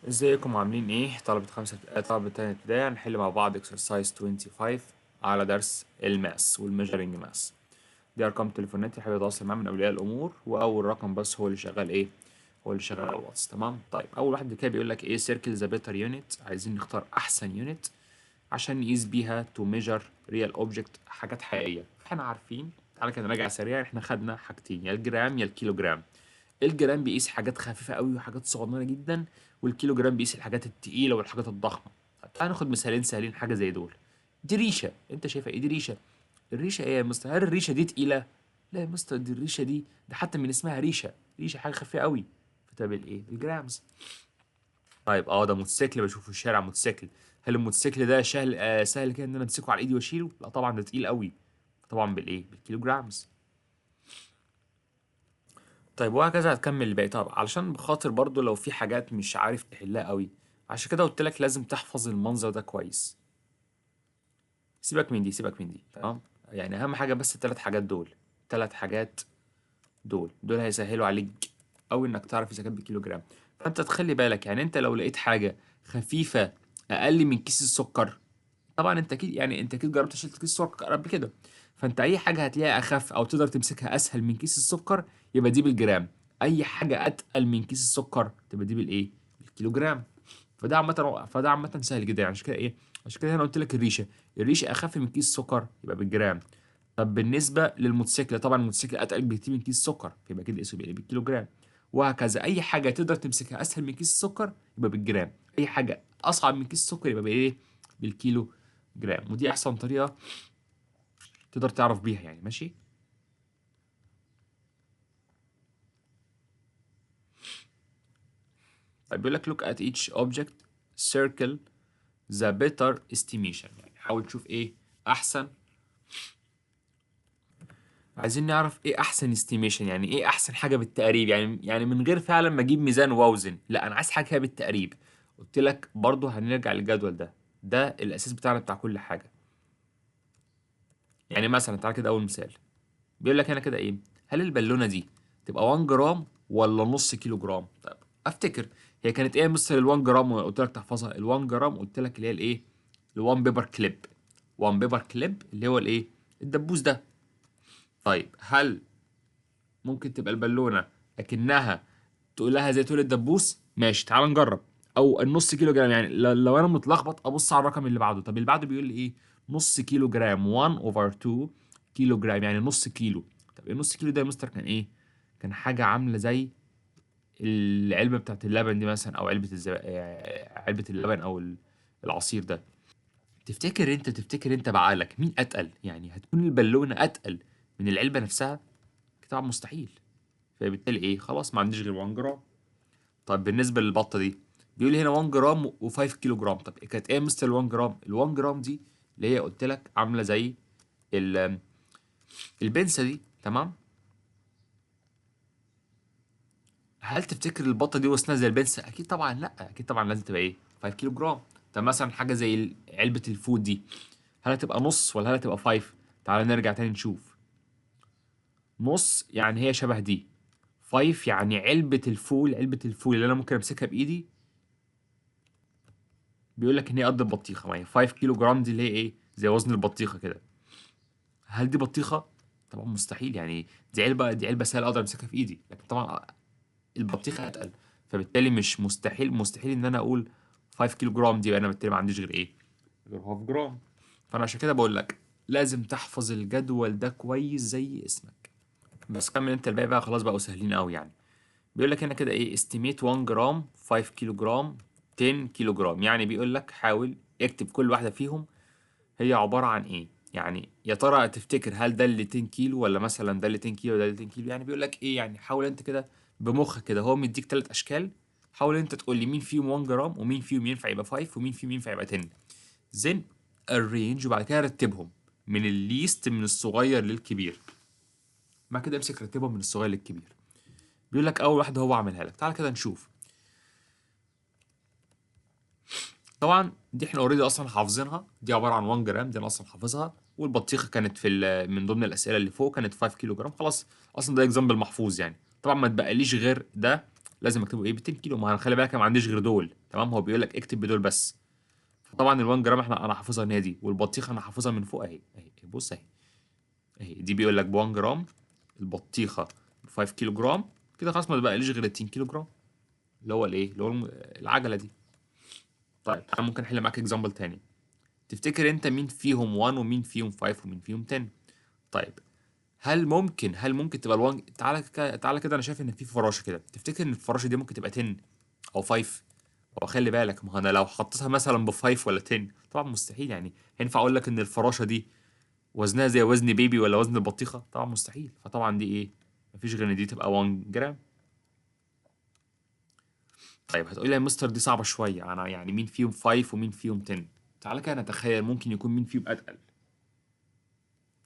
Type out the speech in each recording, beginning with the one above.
ازيكم عاملين ايه طلبة تانية ابتدائي؟ هنحل مع بعض exercise 25 على درس الماس والميجرنج ماس. دي ارقام تليفوناتي حابب اتواصل معاه من اولياء الامور، واول رقم بس هو اللي شغال ايه، هو اللي شغال على الواتس. تمام. طيب اول واحد كده بيقول لك ايه circle the better unit، عايزين نختار احسن يونت عشان نقيس بيها to measure real object، حاجات حقيقية. احنا عارفين، تعالى كده نراجع سريع، احنا خدنا حاجتين، يا الجرام يا الكيلوجرام. الجرام بيقيس حاجات خفيفة قوي وحاجات صغننة جدا، والكيلو جرام بيقيس الحاجات التقيلة والحاجات الضخمة. طب تعالى ناخد مثالين سهلين حاجة زي دول. دي ريشة، انت شايفها ايه؟ دي ريشة. الريشة ايه يا مستر؟ هل الريشة دي تقيلة؟ لا يا مستر، دي الريشة دي ده حتى من اسمها ريشة، ريشة حاجة خفيفة قوي. فده بالايه؟ بالجرامز. طيب ده موتوسيكل بشوفه في الشارع، موتوسيكل. هل الموتوسيكل ده سهل سهل كده ان انا امسكه على ايدي واشيله؟ لا طبعا، ده تقيل قوي. طبعا بالايه؟ بالكيلو جرامز. طيب وهكذا هتكمل الباقي. طب علشان بخاطر برضو لو في حاجات مش عارف تحلها قوي، عشان كده قلت لك لازم تحفظ المنظر ده كويس. سيبك من دي، سيبك من دي، تمام. يعني اهم حاجه بس الثلاث حاجات دول، ثلاث حاجات دول هيسهلوا عليك قوي انك تعرف اذا كان بالكيلو جرام. فانت تخلي بالك، يعني انت لو لقيت حاجه خفيفه اقل من كيس السكر، طبعا انت اكيد، يعني انت اكيد جربت شلت كيس سكر قبل كده، فانت اي حاجه هتلاقيها اخف او تقدر تمسكها اسهل من كيس السكر يبقى دي بالجرام. اي حاجه اتقل من كيس السكر تبقى دي بالايه؟ بالكيلو جرام. فده عامه سهل جدا، يعني عشان كده ايه، عشان كده انا قلت لك الريشه اخف من كيس السكر يبقى بالجرام. طب بالنسبه للموتوسيكل، طبعا الموتوسيكل اتقل بكتير من كيس السكر يبقى كده اسمه بالكيلو جرام. وهكذا اي حاجه تقدر تمسكها اسهل من كيس السكر يبقى بالجرام، اي حاجه اصعب من كيس السكر يبقى بايه؟ بالكيلو جرام. ودي احسن طريقه تقدر تعرف بيها، يعني ماشي. طيب بيقول لك look at each object, circle the better estimation، يعني حاول تشوف ايه احسن. عايزين نعرف ايه احسن estimation، يعني ايه احسن حاجه بالتقريب، يعني من غير فعلا ما اجيب ميزان واوزن، لا انا عايز حاجه كده بالتقريب. قلت لك برضه هنرجع للجدول ده، ده الاساس بتاعنا بتاع كل حاجه. يعني مثلا تعالى كده اول مثال، بيقول لك هنا كده ايه، هل البالونه دي تبقى 1 جرام ولا نص كيلو جرام؟ طيب افتكر هي كانت ايه مثل ال 1 جرام، قلت لك تحفظها ال 1 جرام، قلت لك اللي هي الايه، ال 1 بيبر كليب. 1 بيبر كليب اللي هو الايه، الدبوس ده. طيب هل ممكن تبقى البالونه اكنها تقول لها زي تقول الدبوس؟ ماشي تعال نجرب. او النص كيلو جرام، يعني لو انا متلخبط ابص على الرقم اللي بعده. طب اللي بعده بيقول لي ايه؟ نص كيلو جرام 1 اوفر 2 كيلو جرام، يعني نص كيلو. طب النص كيلو ده يا مستر كان ايه؟ كان حاجه عامله زي العلبه بتاعت اللبن دي مثلا، او علبه اللبن او العصير ده. تفتكر انت بعقلك مين اتقل؟ يعني هتكون البالونه اتقل من العلبه نفسها؟ طبعا مستحيل. فبالتالي ايه، خلاص ما عنديش غير 1 جرام. طيب بالنسبه للبطه دي بيقول لي هنا 1 جرام و5 كيلو جرام. طب كانت ايه مستر ال 1 جرام؟ ال 1 جرام دي اللي هي قلت لك عامله زي ال- البنسه دي، تمام. هل تفتكر البطه دي وزنها زي البنسه؟ اكيد طبعا لا، اكيد طبعا لازم تبقى ايه، 5 كيلو جرام. طب مثلا حاجه زي علبه الفود دي، هل هتبقى نص ولا هل هتبقى 5؟ تعال نرجع تاني نشوف. نص يعني هي شبه دي، 5 يعني علبه الفول اللي انا ممكن امسكها بايدي، بيقول لك ان هي قد البطيخه. ما هي 5 كيلو جرام دي اللي هي ايه، زي وزن البطيخه كده. هل دي بطيخه؟ طبعا مستحيل، يعني دي علبه سهله اقدر امسكها في ايدي، لكن طبعا البطيخه اتقل. فبالتالي مش مستحيل ان انا اقول 5 كيلو جرام دي، انا بالتالي ما عنديش غير ايه، غير هاف جرام. فانا عشان كده بقول لك لازم تحفظ الجدول ده كويس زي اسمك. بس كمل انت الباقي بقى، خلاص بقوا سهلين قوي يعني. بيقول لك هنا كده ايه estimate 1 جرام 5 كيلو جرام 10 كيلو جرام، يعني بيقول لك حاول اكتب كل واحده فيهم هي عبارة عن ايه. يعني يا ترى تفتكر هل ده اللي 10 كيلو، ولا مثلا ده اللي 10 كيلو وده اللي 10 كيلو؟ يعني بيقول لك ايه، يعني حاول انت كده بمخك كده، هو مديك ثلاث اشكال، حاول انت تقول لي مين فيهم 1 جرام ومين فيهم ينفع يبقى 5 ومين فيهم ينفع يبقى 10. زين الرينج وبعد كده رتبهم من الليست، من الصغير للكبير. ما كده امسك رتبهم من الصغير للكبير. بيقول لك اول واحده هو عملها لك، تعال كده نشوف. طبعا دي احنا اوريدي اصلا حافظينها، دي عباره عن 1 جرام، دي انا اصلا حافظها. والبطيخه كانت من ضمن الاسئله اللي فوق كانت 5 كيلو جرام، خلاص اصلا ده اكزامبل محفوظ يعني. طبعا ما تبقاليش غير ده لازم اكتبه ايه ب 200 كيلو. ما انا خلي بالك انا ما عنديش غير دول، تمام؟ هو بيقول لك اكتب بدول بس. فطبعا ال1 جرام انا حافظها ان هي دي، والبطيخه انا حافظها من فوق اهي اهي. بص اهي اهي، دي بيقول لك ب 1 جرام، البطيخه ب 5 كيلو جرام. كده خلاص ما بقاليش غير 200 كيلو جرام، اللي هو الايه، اللي هو العجله دي. طيب انا ممكن احل معاك اكزامبل تاني. تفتكر انت مين فيهم 1 ومين فيهم 5 ومين فيهم 10؟ طيب هل ممكن تبقى ال1، تعالى كده، انا شايف ان في فراشه كده. تفتكر ان الفراشه دي ممكن تبقى 10 او 5؟ هو خلي بالك، ما هو انا لو حطيتها مثلا ب 5 ولا 10 طبعا مستحيل يعني. ينفع اقول لك ان الفراشه دي وزنها زي وزن بيبي ولا وزن البطيخه؟ طبعا مستحيل. فطبعا دي ايه، مفيش غير ان دي تبقى 1 جرام. طيب هتقولي يا مستر دي صعبه شويه، انا يعني مين فيهم 5 ومين فيهم 10؟ تعالى كده نتخيل ممكن يكون مين فيهم اتقل.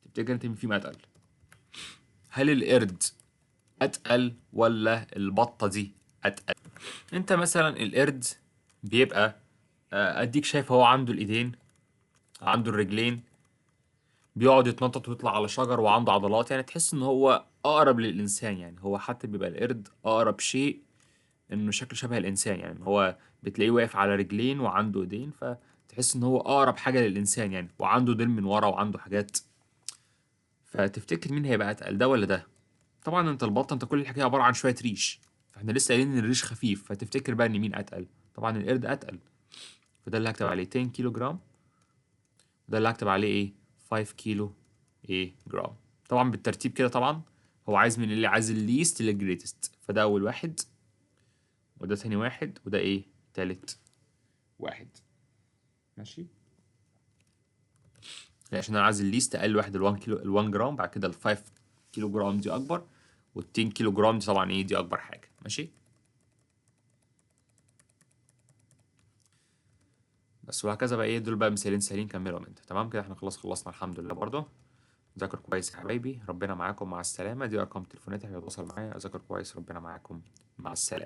تفتكر انت مين فيهم اتقل؟ هل القرد اتقل ولا البطه دي اتقل؟ انت مثلا القرد بيبقى اديك شايف هو عنده الايدين، عنده الرجلين، بيقعد يتنطط ويطلع على شجر وعنده عضلات، يعني تحس ان هو اقرب للانسان. يعني هو حتى بيبقى القرد اقرب شيء انه شكله شبه الانسان. يعني هو بتلاقيه واقف على رجلين وعنده ايدين، فتحس ان هو اقرب حاجة للانسان يعني، وعنده ديل من ورا وعنده حاجات. فتفتكر مين هيبقى اتقل، ده ولا ده؟ طبعا انت البطه، انت كل الحكايه عباره عن شويه ريش، فاحنا لسه قايلين ان الريش خفيف. فتفتكر بقى ان مين اتقل؟ طبعا القرد اتقل. فده اللي هكتب عليه 10 كيلو جرام، وده اللي هكتب عليه ايه، 5 كيلو ايه جرام. طبعا بالترتيب كده طبعا. هو عايز من اللي عايز الليست للجريتست، فده اول واحد، وده تاني واحد، وده ايه، تالت واحد. ماشي. عشان انا عايز الليست اقل واحد ال1 كيلو، ال1 جرام، بعد كده ال5 كيلو جرام دي اكبر، وال10 كيلو جرام دي طبعا ايه، دي اكبر حاجه. ماشي. بس وهكذا بقى ايه، دول بقى مثالين سهلين كملهم انت. تمام كده احنا خلاص خلصنا الحمد لله برضه. ذاكر كويس يا حبايبي، ربنا معاكم، مع السلامة. دي ارقام تليفوناتي، هيتواصل معايا. ذاكر كويس، ربنا معاكم، مع السلامة.